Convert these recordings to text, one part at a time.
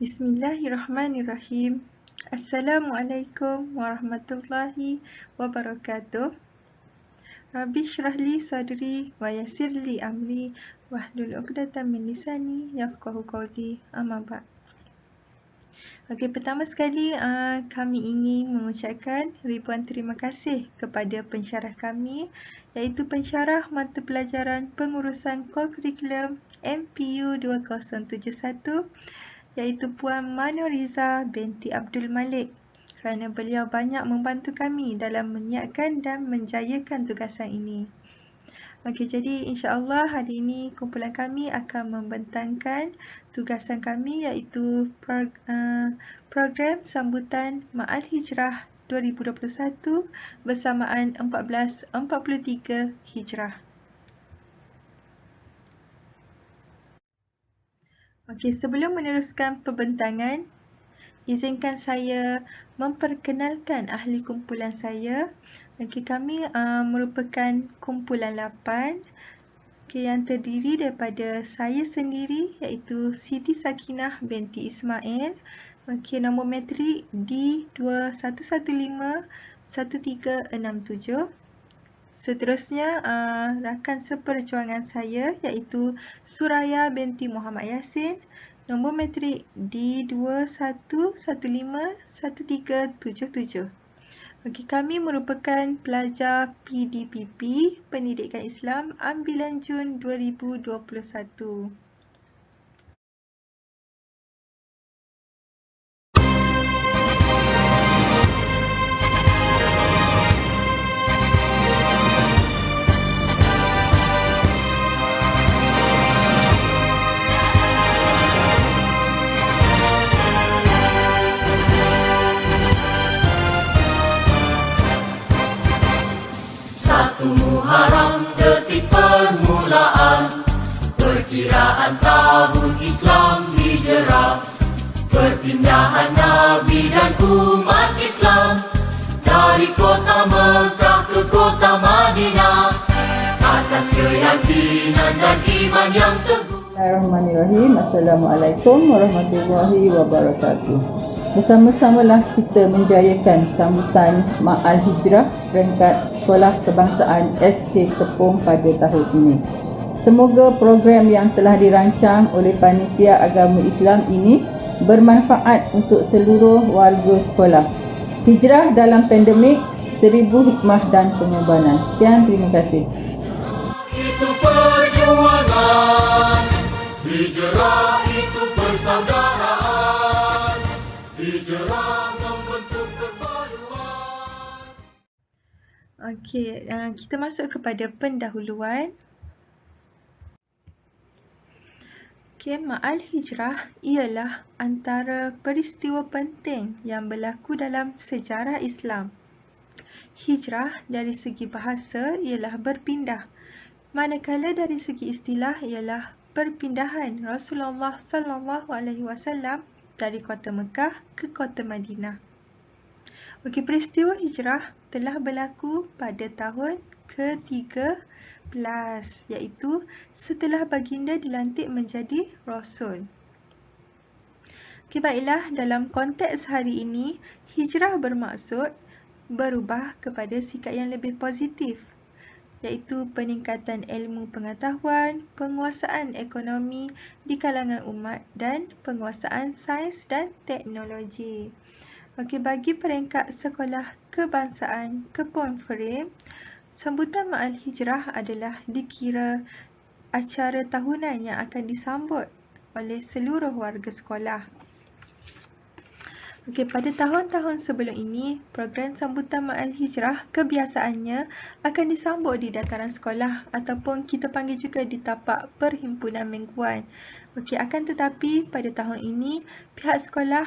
Bismillahirrahmanirrahim. Assalamualaikum warahmatullahi wabarakatuh. Rabbi syrah li sadri wa yassir li amri wahlul 'uqdatam min lisani yafqahu qawli. Amma ba'd. Okey, pertama sekali kami ingin mengucapkan ribuan terima kasih kepada pensyarah kami, iaitu pensyarah mata pelajaran pengurusan kokurikulum MPU 2071, iaitu Puan Manoriza binti Abdul Malik, kerana beliau banyak membantu kami dalam menyiapkan dan menjayakan tugasan ini. Okey, jadi insya-Allah hari ini kumpulan kami akan membentangkan tugasan kami, iaitu program sambutan Ma'al Hijrah 2021 bersamaan 1443 Hijrah. Okey, sebelum meneruskan pembentangan, izinkan saya memperkenalkan ahli kumpulan saya. Okey, kami merupakan kumpulan 8 yang terdiri daripada saya sendiri, iaitu Siti Sakinah binti Ismail. Okey, nombor matrik D21151367. Seterusnya, rakan seperjuangan saya, iaitu Suraya binti Muhammad Yasin, nombor matrik D21151377. Okey, kami merupakan pelajar PDPP, Pendidikan Islam, ambilan Jun 2021. Muharram detik permulaan perkiraan tahun Islam Hijrah, perpindahan Nabi dan umat Islam dari kota Mekah ke kota Madinah atas keyakinan dan iman yang teguh. Bismillahirrahmanirrahim. Assalamualaikum warahmatullahi wabarakatuh. Bersama-samalah kita menjayakan sambutan Ma'al Hijrah peringkat Sekolah Kebangsaan SK Kepong pada tahun ini. Semoga program yang telah dirancang oleh Panitia Agama Islam ini bermanfaat untuk seluruh warga sekolah. Hijrah dalam pandemik, 1000 hikmah dan pengorbanan. Sekian, terima kasih. Itu perjuangan, hijrah itu persaudaraan, hijrah membentuk perpaduan. Okey, kita masuk kepada pendahuluan. Okey, Ma'al Hijrah ialah antara peristiwa penting yang berlaku dalam sejarah Islam. Hijrah dari segi bahasa ialah berpindah, manakala dari segi istilah ialah perpindahan Rasulullah SAW dari kota Mekah ke kota Madinah. Okey, peristiwa hijrah telah berlaku pada tahun ke-13, iaitu setelah baginda dilantik menjadi Rasul. Okey, baiklah, dalam konteks hari ini, hijrah bermaksud berubah kepada sikap yang lebih positif, iaitu peningkatan ilmu pengetahuan, penguasaan ekonomi di kalangan umat dan penguasaan sains dan teknologi. Okey, bagi peringkat sekolah kebangsaan Kepong Frame, sambutan Ma'al Hijrah adalah dikira acara tahunan yang akan disambut oleh seluruh warga sekolah. Okey, pada tahun-tahun sebelum ini, program sambutan Ma'al Hijrah kebiasaannya akan disambut di dataran sekolah ataupun kita panggil juga di tapak perhimpunan mingguan. Okey, akan tetapi pada tahun ini, pihak sekolah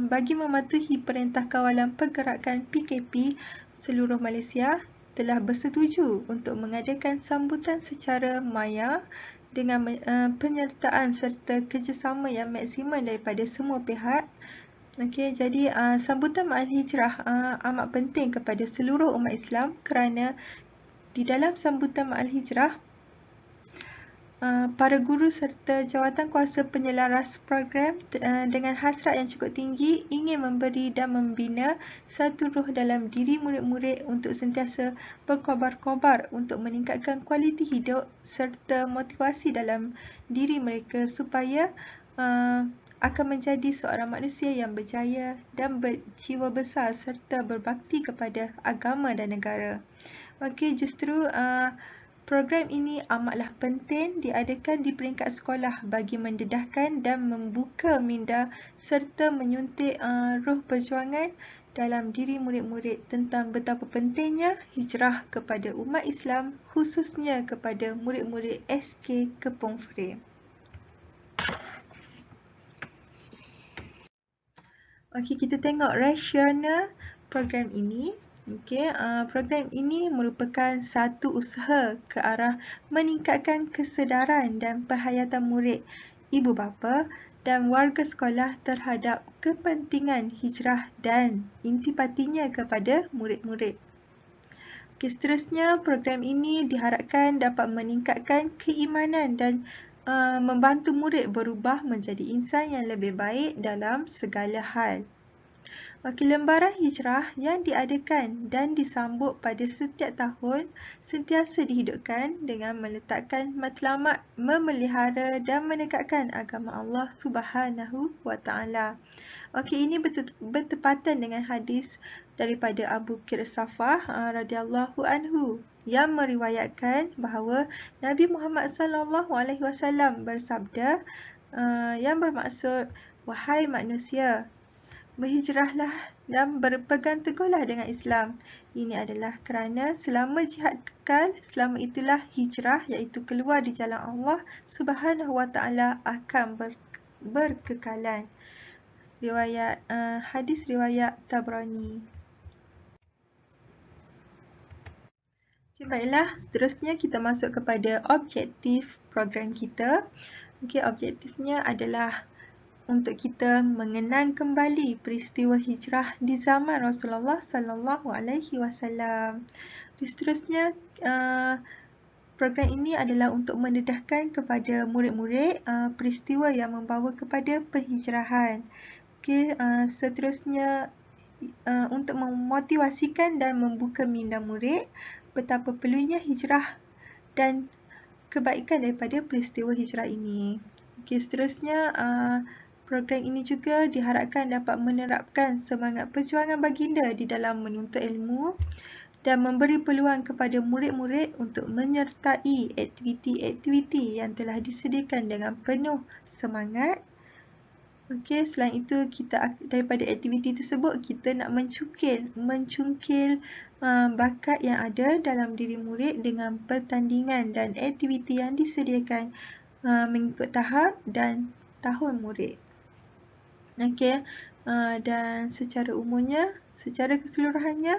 bagi mematuhi Perintah Kawalan Pergerakan PKP seluruh Malaysia telah bersetuju untuk mengadakan sambutan secara maya dengan penyertaan serta kerjasama yang maksimal daripada semua pihak. Okey, jadi sambutan Ma'al Hijrah amat penting kepada seluruh umat Islam kerana di dalam sambutan Ma'al Hijrah para guru serta jawatan kuasa penyelaras program dengan hasrat yang cukup tinggi ingin memberi dan membina satu ruh dalam diri murid-murid untuk sentiasa berkobar-kobar untuk meningkatkan kualiti hidup serta motivasi dalam diri mereka supaya akan menjadi seorang manusia yang berjaya dan berjiwa besar serta berbakti kepada agama dan negara. Okey, justru program ini amatlah penting diadakan di peringkat sekolah bagi mendedahkan dan membuka minda serta menyuntik ruh perjuangan dalam diri murid-murid tentang betapa pentingnya hijrah kepada umat Islam, khususnya kepada murid-murid SK Kepong Frame. Okey, kita tengok rasional program ini. Okey, program ini merupakan satu usaha ke arah meningkatkan kesedaran dan penghayatan murid, ibu bapa dan warga sekolah terhadap kepentingan hijrah dan intipatinya kepada murid-murid. Okey, seterusnya program ini diharapkan dapat meningkatkan keimanan dan membantu murid berubah menjadi insan yang lebih baik dalam segala hal. Okey, lembaran hijrah yang diadakan dan disambut pada setiap tahun sentiasa dihidupkan dengan meletakkan matlamat memelihara dan menegakkan agama Allah Subhanahu wa Ta'ala. Okey, ini bertepatan dengan hadis daripada Abu Qir Safah radhiyallahu anhu yang meriwayatkan bahawa Nabi Muhammad sallallahu alaihi wasallam bersabda yang bermaksud, wahai manusia, berhijrahlah dan berpegang teguhlah dengan Islam. Ini adalah kerana selama jihad kekal, selama itulah hijrah iaitu keluar di jalan Allah Subhanahu wa Ta'ala akan berkekalan. Hadis riwayat Tabrani. Baiklah, seterusnya kita masuk kepada objektif program kita. Okey, objektifnya adalah untuk kita mengenang kembali peristiwa hijrah di zaman Rasulullah sallallahu alaihi wasallam. Seterusnya, program ini adalah untuk mendedahkan kepada murid-murid peristiwa yang membawa kepada penghijrahan. Okey, seterusnya untuk memotivasikan dan membuka minda murid betapa perlunya hijrah dan kebaikan daripada peristiwa hijrah ini. Okey, seterusnya program ini juga diharapkan dapat menerapkan semangat perjuangan baginda di dalam menuntut ilmu dan memberi peluang kepada murid-murid untuk menyertai aktiviti-aktiviti yang telah disediakan dengan penuh semangat. Okey, selain itu daripada aktiviti tersebut kita nak mencungkil bakat yang ada dalam diri murid dengan pertandingan dan aktiviti yang disediakan mengikut tahap dan tahun murid. Okey, dan secara keseluruhannya,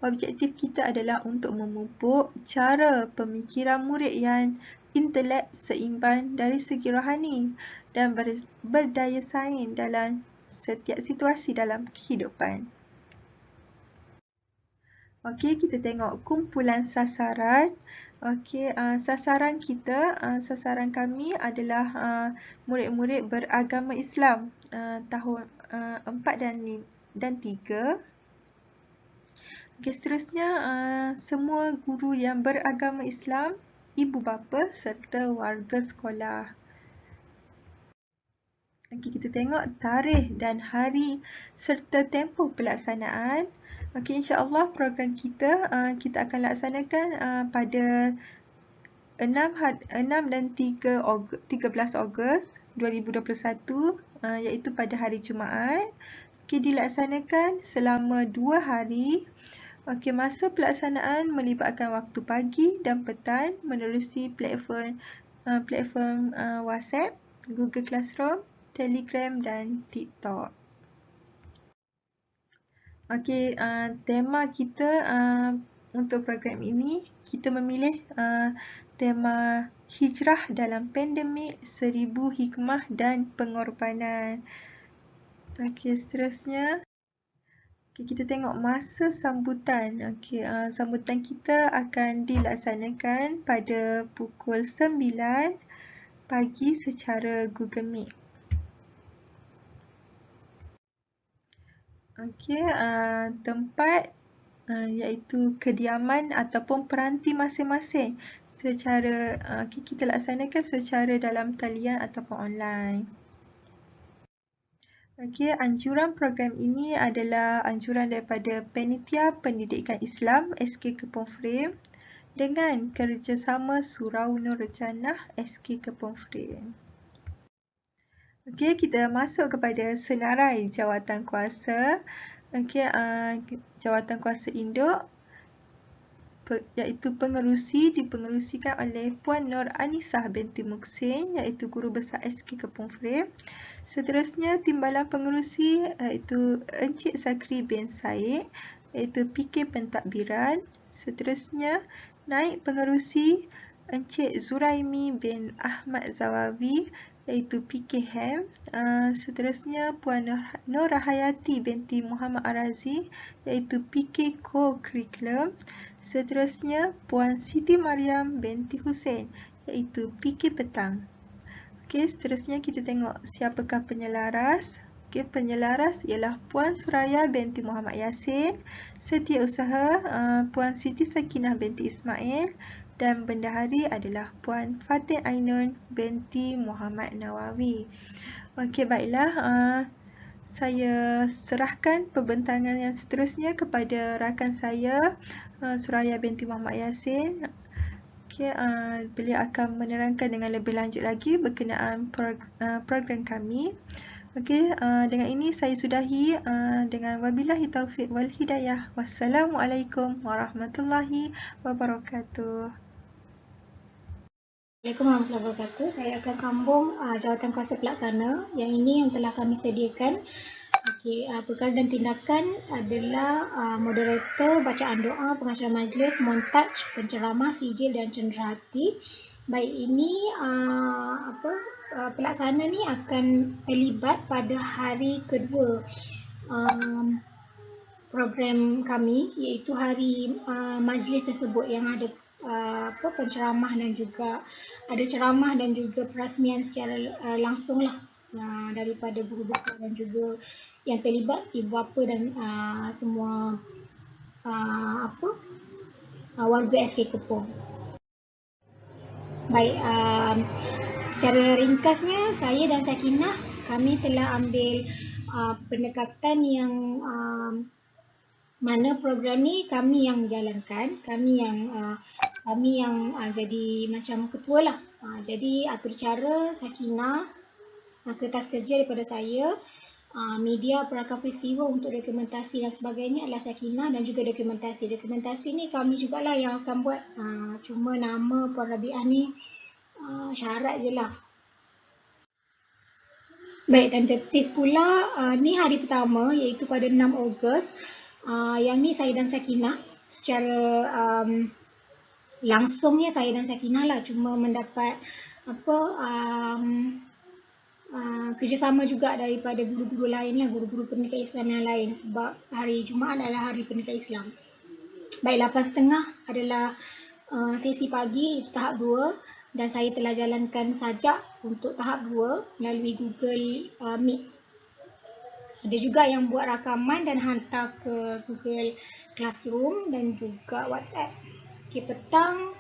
objektif kita adalah untuk memupuk cara pemikiran murid yang intelek seimbang dari segi rohani dan berdaya saing dalam setiap situasi dalam kehidupan. Okey, kita tengok kumpulan sasaran. Okey, sasaran kami adalah murid-murid beragama Islam tahun 4 dan 3. Okey, seterusnya semua guru yang beragama Islam, ibu bapa serta warga sekolah. Okey, kita tengok tarikh dan hari serta tempoh pelaksanaan. Okey, insya-Allah program kita akan laksanakan pada 6 dan 13 Ogos 2021 iaitu pada hari Jumaat. Okey, dilaksanakan selama 2 hari. Okey, masa pelaksanaan melibatkan waktu pagi dan petang menerusi platform WhatsApp, Google Classroom, Telegram dan TikTok. Okey, tema kita untuk program ini, kita memilih tema hijrah dalam pandemik, 1000 hikmah dan pengorbanan. Okey, seterusnya. Okey, kita tengok masa sambutan. Okey, sambutan kita akan dilaksanakan pada pukul 9 pagi secara Google Meet. Okey, tempat iaitu kediaman ataupun peranti masing-masing secara kita laksanakan secara dalam talian ataupun online. Okey, anjuran program ini adalah anjuran daripada Panitia Pendidikan Islam SK Kepong Frame dengan kerjasama Surau Nur Janah SK Kepong Frame. Okey, kita masuk kepada senarai jawatankuasa. Okey, jawatankuasa induk iaitu pengerusi dipengerusikan oleh Puan Nur Anisah binti Muksin iaitu Guru Besar SK Kepong Frame. Seterusnya timbalan pengerusi iaitu Encik Zakri bin Said iaitu PK Pentadbiran. Seterusnya naib pengerusi Encik Zuraimi bin Ahmad Zawawi iaitu PK Ham. Seterusnya Puan Nur Rahayati binti Muhammad Arazi iaitu PK Co-Curriculum. Seterusnya Puan Siti Mariam binti Hussein iaitu PK Petang. Okey, seterusnya kita tengok siapakah penyelaras. Okey, penyelaras ialah Puan Suraya binti Muhammad Yasin, Setiausaha Puan Siti Sakinah binti Ismail dan bendahari adalah Puan Fatin Ainun binti Muhammad Nawawi. Okey, baiklah. Saya serahkan pembentangan yang seterusnya kepada rakan saya, Suraya binti Muhammad Yasin. Okay, beliau akan menerangkan dengan lebih lanjut lagi berkenaan program kami. Okey, dengan ini saya sudahi dengan wabillahi taufiq wal hidayah. Wassalamualaikum warahmatullahi wabarakatuh. Assalamualaikum warahmatullahi wabarakatuh. Saya akan sambung jawatankuasa pelaksana. Yang ini yang telah kami sediakan. Okey, perkara dan tindakan adalah moderator, bacaan doa, pengacara majlis, montaj, penceramah, sijil dan cenderahati. Baik, ini pelaksana ni akan terlibat pada hari kedua program kami, iaitu hari majlis tersebut yang ada penceramah dan juga ada ceramah dan juga perasmian secara langsung lah daripada guru besar dan juga yang terlibat ibu bapa dan semua warga SK Kepong. Baik, secara ringkasnya saya dan Sakinah kami telah ambil pendekatan yang mana program ni kami yang jalankan, kami yang jadi macam ketua lah. Jadi atur cara Sakinah, kertas kerja daripada saya, media perakam peristiwa untuk dokumentasi dan sebagainya adalah Sakinah dan juga dokumentasi. Dokumentasi ni kami jugalah yang akan buat, cuma nama Puan Rabiah ni syarat je lah. Baik, dan tertib pula ni hari pertama iaitu pada 6 Ogos. Yang ni saya dan Sakinah secara langsungnya saya dan Sakinah lah cuma mendapat kerjasama juga daripada guru-guru lain lah, guru-guru pendidikan Islam yang lain sebab hari Jumaat adalah hari pendidikan Islam. Baik, 8.30 adalah sesi pagi, itu tahap 2 dan saya telah jalankan sajak untuk tahap 2 melalui Google Meet. Ada juga yang buat rakaman dan hantar ke Google Classroom dan juga WhatsApp. Okay, petang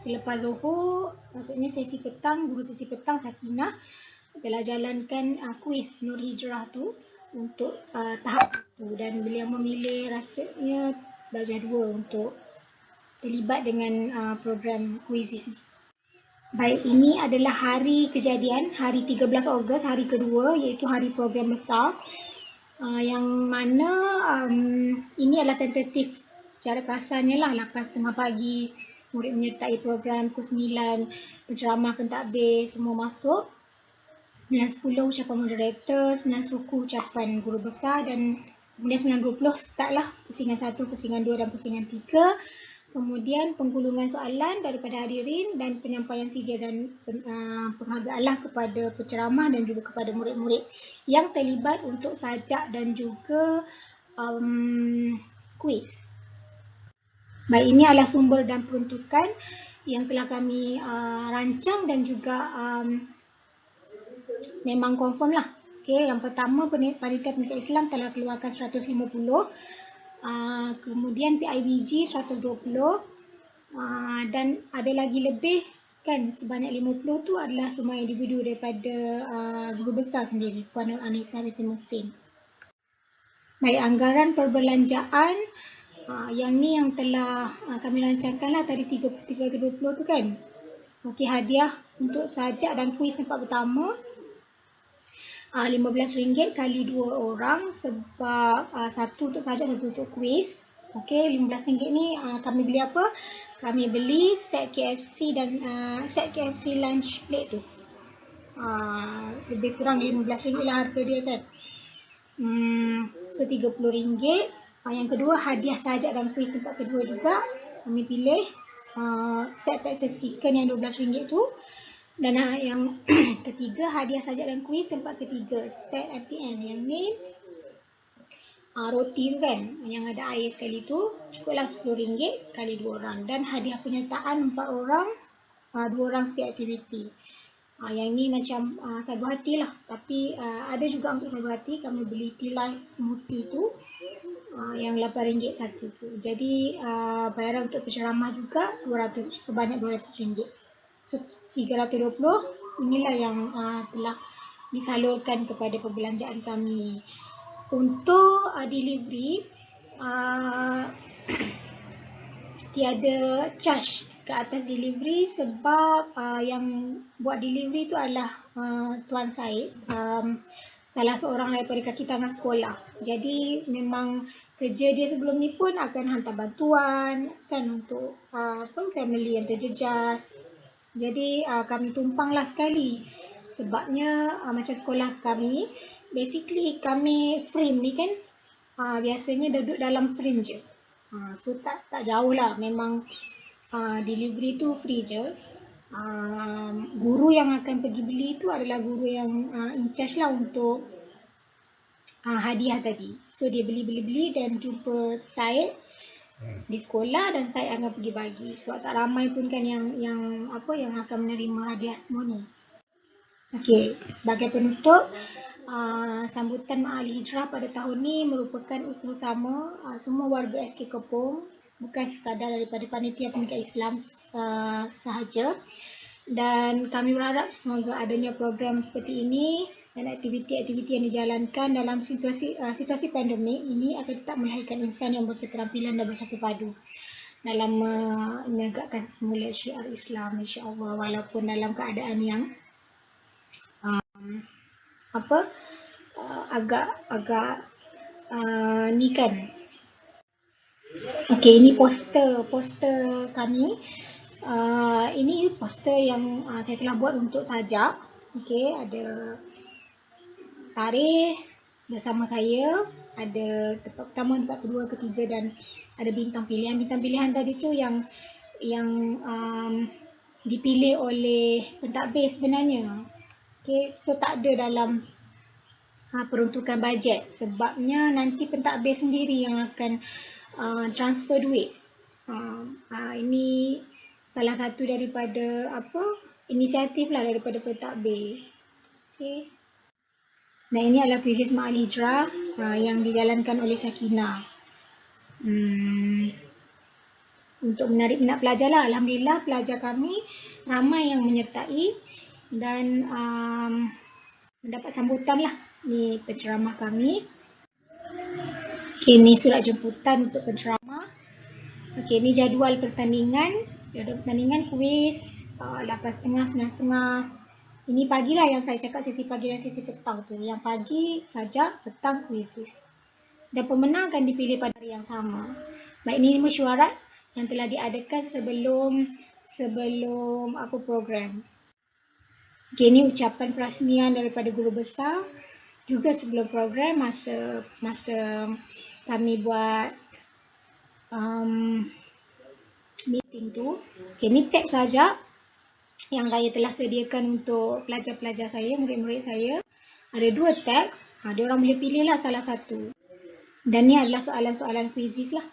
selepas Zuhur, maksudnya sesi petang, guru sesi petang Sakinah telah jalankan kuis Nur Hijrah tu untuk tahap 1 dan beliau memilih rasanya darjah 2 untuk terlibat dengan program kuis ini. Baik, ini adalah hari kejadian, hari 13 Ogos, hari kedua iaitu hari program besar yang mana ini adalah tentatif secara kasarnya lah 8.30 pagi murid menyertai program pukul 9, penceramah pentadbir semua masuk. 9.10 ucapan moderator, 9 suku ucapan guru besar dan kemudian 9.20 start lah pusingan 1, pusingan 2 dan pusingan 3. Kemudian penggulungan soalan daripada hadirin dan penyampaian sijil dan penghargaan lah kepada penceramah dan juga kepada murid-murid yang terlibat untuk sajak dan juga kuis. Baik, ini adalah sumber dan peruntukan. yang telah kami rancang dan juga memang confirm lah. Okay, yang pertama Panitia Pendidikan Islam telah keluarkan 150, kemudian PIBG 120, dan ada lagi lebih kan, sebanyak 50 tu adalah semua individu daripada guru besar sendiri, Puan Nur Anisa binti Muhsin. Baik, anggaran perbelanjaan yang ni yang telah kami rancangkan lah tadi 320 tu kan. Okey, hadiah untuk sajak dan kuis tempat pertama RM15 kali 2 orang, sebab satu untuk sajak, satu untuk kuis. Okey, RM15 ni kami beli apa? Kami beli set KFC dan set KFC lunch plate tu. Lebih kurang RM15 lah harga dia kan. So RM30. Yang kedua, hadiah sajak dan kuis tempat kedua juga. Kami pilih set Texas Chicken yang RM12 tu. Dan yang ketiga, hadiah sajak dan kuis tempat ketiga, set MTN. Yang ni roti tu kan, yang ada air sekali tu, cukuplah RM10 kali 2 orang. Dan hadiah penyertaan 4 orang, 2 orang setiap aktiviti. Yang ni macam sagu hati lah, tapi ada juga untuk sagu hati. Kami beli tea life smoothie tu, yang RM8 satu tu. Jadi bayaran untuk penceramah juga sebanyak RM200. So 320 inilah yang telah disalurkan kepada perbelanjaan kami. Untuk delivery tiada charge ke atas delivery, sebab yang buat delivery tu adalah Tuan Said, salah seorang daripada kaki tangan sekolah. Jadi memang kerja dia sebelum ni pun akan hantar bantuan kan untuk family yang terjejas. Jadi kami tumpanglah sekali. Sebabnya macam sekolah kami, basically kami frame ni kan biasanya duduk dalam frame je. So tak jauh lah, memang delivery tu free je. Guru yang akan pergi beli tu adalah guru yang in charge lah untuk hadiah tadi. So dia beli dan jumpa Syed di sekolah dan saya akan pergi bagi, sebab tak ramai pun kan yang akan menerima hadiah semua ni. Okey, sebagai penutup, sambutan Ma'al Hijrah pada tahun ni merupakan usaha sama semua warga SK Kepong, bukan sekadar daripada Panitia Pendidikan Islam sahaja. Dan kami berharap semoga adanya program seperti ini dan aktiviti-aktiviti yang dijalankan dalam situasi pandemik ini akan tetap melahirkan insan yang berketerampilan dan bersatu padu dalam menegakkan semula syiar Islam, insya-Allah, walaupun dalam keadaan yang agak ni kan. Okey, ini poster kami. Ini poster yang saya telah buat untuk sajak. Okey, ada tarikh bersama saya, ada tempat pertama, tempat kedua, ketiga, dan ada bintang pilihan. Bintang pilihan tadi tu yang dipilih oleh pentadbir sebenarnya. Okay, so tak ada dalam peruntukan bajet, sebabnya nanti pentadbir sendiri yang akan transfer duit. Ini salah satu daripada inisiatif lah daripada pentadbir. Okay. Nah, ini adalah krisis Ma'al Hijrah yang dijalankan oleh Sakinah. Untuk menarik minat pelajar lah. Alhamdulillah, pelajar kami ramai yang menyertai dan mendapat sambutan lah. Ni penceramah kami. Okay, ni surat jemputan untuk penceramah. Okay, ni jadual pertandingan. Jadual pertandingan kuis 8.30, 9.30. Ini pagi lah yang saya cakap, sesi pagi dan sesi petang tu. Yang pagi sajak, petang kuisis. Dan pemenang akan dipilih pada hari yang sama. Baik, ini mesyuarat yang telah diadakan sebelum program. Okay, ini ucapan perasmian daripada guru besar. Juga sebelum program, masa kami buat meeting tu. Okay, ini teks sajak yang saya telah sediakan untuk pelajar-pelajar saya, murid-murid saya. Ada 2 teks, dia orang boleh pilih lah salah satu. Dan ni adalah soalan-soalan kuisis lah.